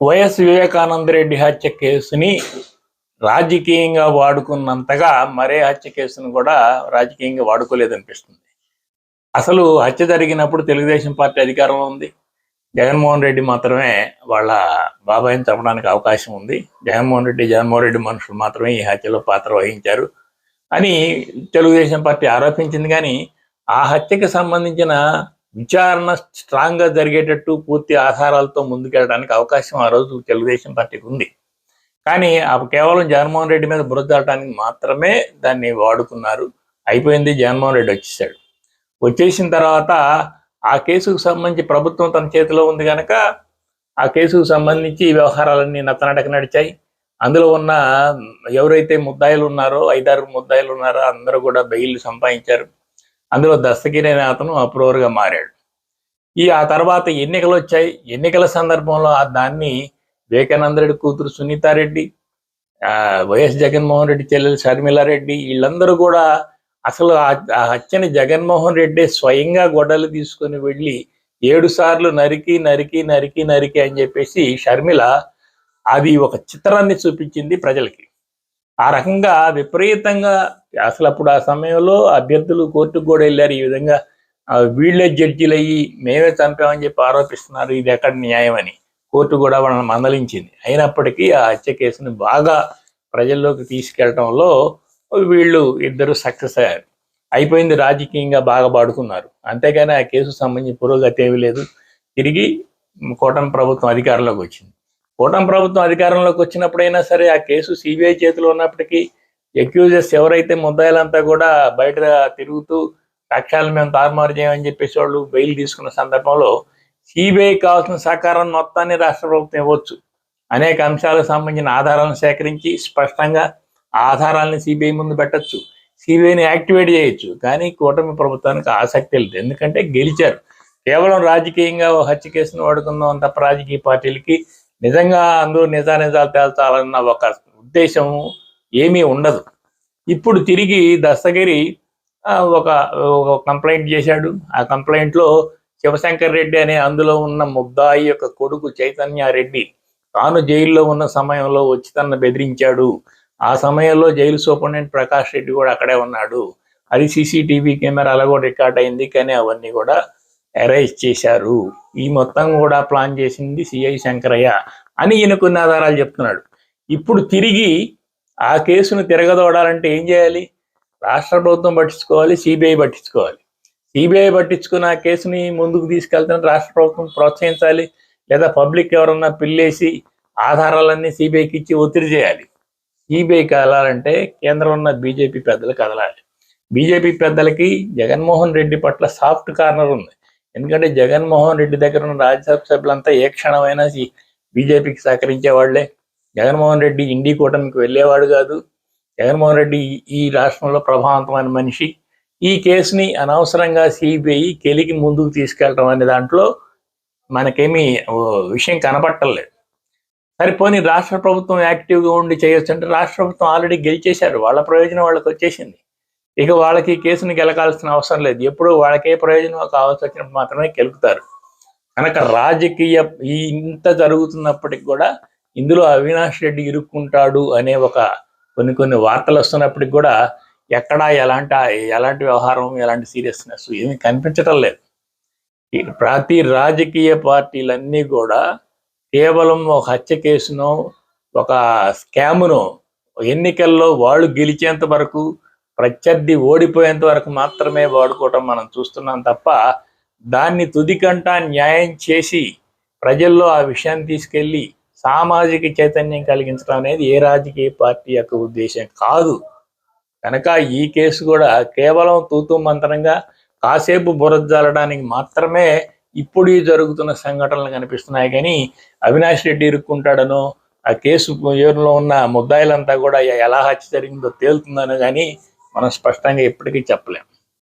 YS Vivekananda Reddy హత్య కేసుని రాజకీయంగా వాడుకున్నంతగా మరే హత్య కేసును కూడా రాజకీయంగా వాడుకోలేదనిపిస్తుంది. అసలు హత్య జరిగినప్పుడు తెలుగుదేశం పార్టీ అధికారంలో ఉంది. జగన్మోహన్ రెడ్డి మాత్రమే వాళ్ళ బాబాయిని చంపడానికి అవకాశం ఉంది. జగన్మోహన్ రెడ్డి మనుషులు మాత్రమే ఈ హత్యలో పాత్ర వహించారు అని తెలుగుదేశం పార్టీ ఆరోపించింది. కానీ ఆ హత్యకి సంబంధించిన విచారణ స్ట్రాంగ్గా జరిగేటట్టు పూర్తి ఆధారాలతో ముందుకెళ్ళడానికి అవకాశం ఆ రోజు తెలుగుదేశం పార్టీకి ఉంది. కానీ కేవలం జగన్మోహన్ రెడ్డి మీద బురదడానికి మాత్రమే దాన్ని వాడుకున్నారు. అయిపోయింది, జగన్మోహన్ రెడ్డి వచ్చేసిన తర్వాత ఆ కేసుకు సంబంధించి ప్రభుత్వం తన చేతిలో ఉంది కనుక ఆ కేసుకు సంబంధించి వ్యవహారాలన్నీ నత్తనడక నడిచాయి. అందులో ఉన్న ఎవరైతే ముద్దాయిలు ఉన్నారో 5-6 ముద్దాయిలు ఉన్నారో అందరూ కూడా బెయిల్ సంపాదించారు. అందులో దస్తగిరి అనే అతను అప్రూవర్గా మారాడు. ఆ తర్వాత ఎన్నికలు వచ్చాయి. ఎన్నికల సందర్భంలో దాన్ని వివేకానందరెడ్డి కూతురు సునీతారెడ్డి, వైఎస్ జగన్మోహన్ రెడ్డి చెల్లెలు షర్మిలారెడ్డి వీళ్ళందరూ కూడా అసలు ఆ హత్యని జగన్మోహన్ రెడ్డి స్వయంగా గొడ్డలు తీసుకొని వెళ్ళి 7 సార్లు నరికి నరికి నరికి నరికి అని చెప్పేసి షర్మిల అది ఒక చిత్రాన్ని చూపించింది ప్రజలకి. ఆ రకంగా విపరీతంగా అసలు అప్పుడు ఆ సమయంలో అభ్యర్థులు కోర్టుకు కూడా వెళ్ళారు. ఈ విధంగా వీళ్ళే జడ్జీలు అయ్యి మేమే చంపామని చెప్పి ఆరోపిస్తున్నారు, ఇది ఎక్కడ న్యాయం అని కోర్టు కూడా వాళ్ళని మందలించింది. అయినప్పటికీ ఆ హత్య కేసుని బాగా ప్రజల్లోకి తీసుకెళ్లడంలో వీళ్ళు ఇద్దరు సక్సెస్ అయ్యారు. అయిపోయింది, రాజకీయంగా బాగా పాడుకున్నారు. అంతేగాని ఆ కేసు సంబంధించి పురోగతి ఏమీ లేదు. తిరిగి కూటమి ప్రభుత్వం అధికారంలోకి వచ్చింది. కూటమి ప్రభుత్వం అధికారంలోకి వచ్చినప్పుడైనా సరే ఆ కేసు సిబిఐ చేతిలో ఉన్నప్పటికీ అక్యూజర్స్ ఎవరైతే ముద్దాయిలంతా కూడా బయట తిరుగుతూ సాక్ష్యాలను మేము తారుమారు చేయమని చెప్పేసి వాళ్ళు బెయిల్ తీసుకున్న సందర్భంలో సిబిఐ కావాల్సిన సహకారం మొత్తాన్ని రాష్ట్ర ప్రభుత్వం ఇవ్వచ్చు. అనేక అంశాలకు సంబంధించిన ఆధారాలను సేకరించి స్పష్టంగా ఆధారాలను సిబిఐ ముందు పెట్టచ్చు, సిబిఐని యాక్టివేట్ చేయొచ్చు. కానీ కూటమి ప్రభుత్వానికి ఆసక్తి లేదు. ఎందుకంటే గెలిచారు. కేవలం రాజకీయంగా హత్య కేసును వాడుకుందాం తప్ప రాజకీయ పార్టీలకి నిజంగా అందరూ నిజానిజాలు తేల్చాలన్న ఒక ఉద్దేశం ఏమీ ఉండదు. ఇప్పుడు తిరిగి దస్తగిరి ఒక కంప్లైంట్ చేశాడు. ఆ కంప్లైంట్లో శివశంకర్ రెడ్డి అనే అందులో ఉన్న ముద్దాయి యొక్క కొడుకు చైతన్యారెడ్డి తాను జైల్లో ఉన్న సమయంలో వచ్చి తనను బెదిరించాడు. ఆ సమయంలో జైలు సూపరింటెండెంట్ ప్రకాష్ రెడ్డి కూడా అక్కడే ఉన్నాడు. అది సీసీటీవీ కెమెరాలో కూడా రికార్డ్ అయింది. కానీ అవన్నీ కూడా అరెస్ట్ చేశారు. ఈ మొత్తం కూడా ప్లాన్ చేసింది సిఐ శంకరయ్య అని ఈయన కొన్ని ఆధారాలు చెప్తున్నాడు. ఇప్పుడు తిరిగి ఆ కేసును తిరగదోడాలంటే ఏం చేయాలి? రాష్ట్ర ప్రభుత్వం పట్టించుకోవాలి, సిబిఐ పట్టించుకోవాలి. సిబిఐ పట్టించుకున్న ఆ కేసుని ముందుకు తీసుకెళ్తాను రాష్ట్ర ప్రభుత్వం ప్రోత్సహించాలి. లేదా పబ్లిక్ ఎవరన్నా పిల్లేసి ఆధారాలన్నీ సిబిఐకి ఇచ్చి ఒత్తిడి చేయాలి. సిబిఐ కదలాలంటే కేంద్రంలో ఉన్న బీజేపీ పెద్దలు కదలాలి. బీజేపీ పెద్దలకి జగన్మోహన్ రెడ్డి పట్ల సాఫ్ట్ కార్నర్ ఉంది. ఎందుకంటే జగన్మోహన్ రెడ్డి దగ్గర ఉన్న రాజ్యసభ సభ్యులంతా ఏ క్షణమైనా బీజేపీకి సహకరించే వాళ్లే. జగన్మోహన్ రెడ్డి ఇండి కూటమికి వెళ్ళేవాడు కాదు. జగన్మోహన్ రెడ్డి ఈ రాష్ట్రంలో ప్రభావవంతమైన మనిషి. ఈ కేసుని అనవసరంగా సిబిఐ కెలికి ముందుకు తీసుకెళ్ళడం అనే దాంట్లో మనకేమీ విషయం కనబట్టలేదు. సరిపోని రాష్ట్ర ప్రభుత్వం యాక్టివ్గా ఉండి చేయొచ్చు అంటే రాష్ట్ర ప్రభుత్వం ఆల్రెడీ గెలిచేశారు. వాళ్ళ ప్రయోజనం వాళ్ళకి వచ్చేసింది. ఇక వాళ్ళకి కేసుని గెలకాల్సిన అవసరం లేదు. ఎప్పుడు వాళ్ళకే ప్రయోజనం కావాల్సి వచ్చినప్పుడు మాత్రమే గెలుపుతారు. కనుక రాజకీయ ఇంత జరుగుతున్నప్పటికి కూడా ఇందులో అవినాష్ రెడ్డి ఇరుక్కుంటాడు అనే కొన్ని వార్తలు వస్తున్నప్పటికి కూడా ఎక్కడా ఎలాంటి వ్యవహారం, ఎలాంటి సీరియస్నెస్ ఏమీ కనిపించటం లేదు. ప్రతి రాజకీయ పార్టీలన్నీ కూడా కేవలం ఒక హత్య కేసునో ఒక స్కామునో ఎన్నికల్లో వాళ్ళు గెలిచేంత వరకు, ప్రత్యర్థి ఓడిపోయేంత వరకు మాత్రమే వాడుకోవటం మనం చూస్తున్నాం తప్ప దాన్ని తుదికంటా న్యాయం చేసి ప్రజల్లో ఆ విషయాన్ని తీసుకెళ్ళి సామాజిక చైతన్యం కలిగించడం అనేది ఏ రాజకీయ పార్టీ యొక్క ఉద్దేశం కాదు. కనుక ఈ కేసు కూడా కేవలం తూతూ మంత్రంగా కాసేపు బురదజల్లడానికి మాత్రమే ఇప్పుడు జరుగుతున్న సంఘటనలు కనిపిస్తున్నాయి. కానీ అవినాష్ రెడ్డి ఇరుక్కుంటాడనో ఆ కేసు ఏరులో ఉన్న ముద్దాయిలంతా కూడా ఎలా హత్య జరిగిందో తేలుతుందనో కానీ మనం స్పష్టంగా ఎప్పటికీ చెప్పలేం.